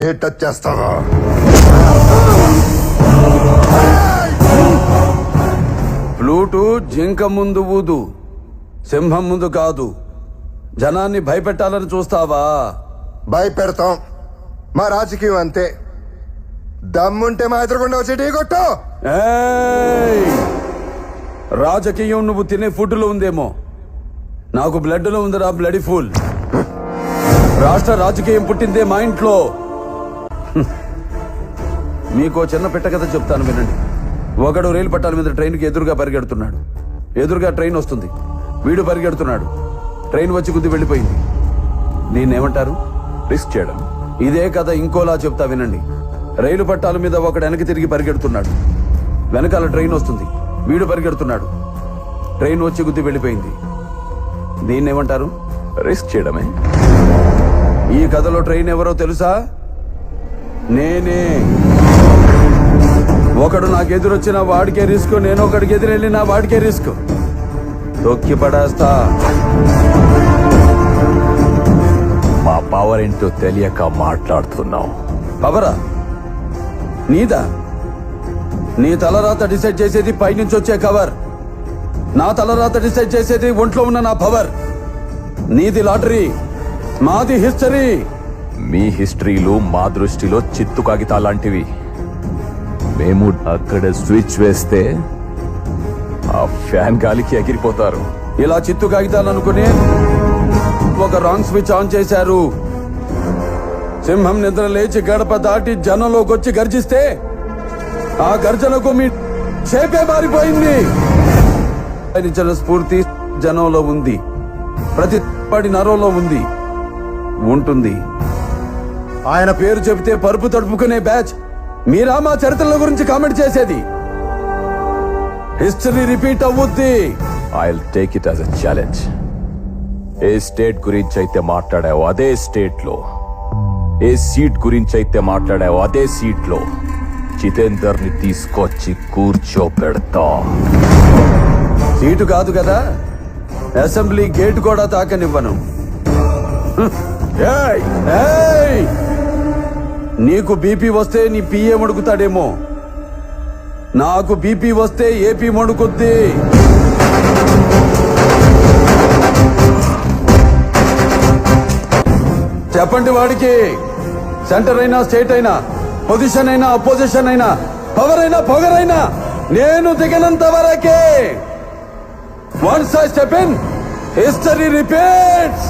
ఏ touch చేస్తావా? Flute జింక ముందు ఊదు, సింహం ముందు కాదు. జనాన్ని భయపెట్టాలని చూస్తావా? భయపెడతాం. మా రాజకీయం అంతే. దమ్ముంటే మా ఎదురుకుండా వచ్చి టీ కొట్టు. ఏయ్! రాజకీయం నువ్వు తినే ఫుడ్లో ఉందేమో, నాకు బ్లడ్లో ఉందిరా బ్లడీ ఫుల్. రాష్ట్ర రాజకీయం పుట్టిందే మా ఇంట్లో. మీకో చిన్న పెట్ట కథ చెప్తాను వినండి. ఒకడు రైలు పట్టాల మీద ట్రైన్కి ఎదురుగా పరిగెడుతున్నాడు. ఎదురుగా ట్రైన్ వస్తుంది, వీడు పరిగెడుతున్నాడు. ట్రైన్ వచ్చి గుద్ది వెళ్ళిపోయింది. దీన్నేమంటారు? రిస్క్ చేయడం. ఇదే కథ ఇంకోలా చెప్తా వినండి. రైలు పట్టాల మీద ఒకడు వెనక్కి తిరిగి పరిగెడుతున్నాడు. వెనకాల ట్రైన్ వస్తుంది, వీడు పరిగెడుతున్నాడు. ట్రైన్ వచ్చి గుద్ది వెళ్ళిపోయింది. దీన్నేమంటారు? రిస్క్ చేయడమే. ఈ కథలో ట్రైన్ ఎవరో తెలుసా? నేనే. ఒకడు నాకు ఎదురొచ్చిన వాడికే రిస్క్, నేను ఒకడికి ఎదురెళ్ళిన వాడికే రిస్క్. తొక్కి పడేస్తా. మా పవర్ ఏంటో తెలియక మాట్లాడుతున్నావు. పవరా నీదా? నీ తలరాత డిసైడ్ చేసేది పైనుంచి వచ్చే కవర్. నా తలరాత డిసైడ్ చేసేది ఒంట్లో ఉన్న నా పవర్. నీది లాటరీ, మాది హిస్టరీ. మీ హిస్టరీలు మా దృష్టిలో చిత్తు కాగితాలాంటివి. మేము అక్కడ స్విచ్ వేస్తే ఆ ఫ్యాన్ గాలికి ఎగిరిపోతారు. ఇలా చిత్తు కాగితాలు అనుకుని ఒక రాంగ్ స్విచ్ ఆన్ చేశారు. సింహం నిద్ర లేచి గడప దాటి జనంలోకి వచ్చి గర్జిస్తే ఆ గర్జనకు మీ షేపే మారిపోయింది. ఆయన స్ఫూర్తి జనంలో ఉంది, ప్రతి పడి నరంలో ఉంది, ఉంటుంది. ఆయన పేరు చెబితే పరుపు తడుపుకునే బ్యాచ్ మీరా మా చరిత్రల గురించి కామెంట్ చేసేది? హిస్టరీ రిపీట్ అవుద్ది. I'll take it as a challenge. A state గురించి అయితే మాట్లాడావో అదే స్టేట్ లో, ఏ సీట్ గురించి అయితే మాట్లాడావో అదే సీట్ లో జితేందర్ ని తీసుకొచ్చి కూర్చోపెడతా. సీటు కాదు కదా, అసెంబ్లీ గేట్ కూడా తాకనివ్వను. ఏయ్! ఏయ్! నీకు బీపీ వస్తే నీ పిఏ మడుకుతాడేమో, నాకు బీపీ వస్తే ఏపీ మడుకుద్ది. చెప్పండి వాడికి. సెంటర్ అయినా స్టేట్ అయినా, పొజిషన్ అయినా అపోజిషన్ అయినా, పవర్ అయినా పొగరైనా నేను దిగనంత వరకే. Once I step in, history repeats.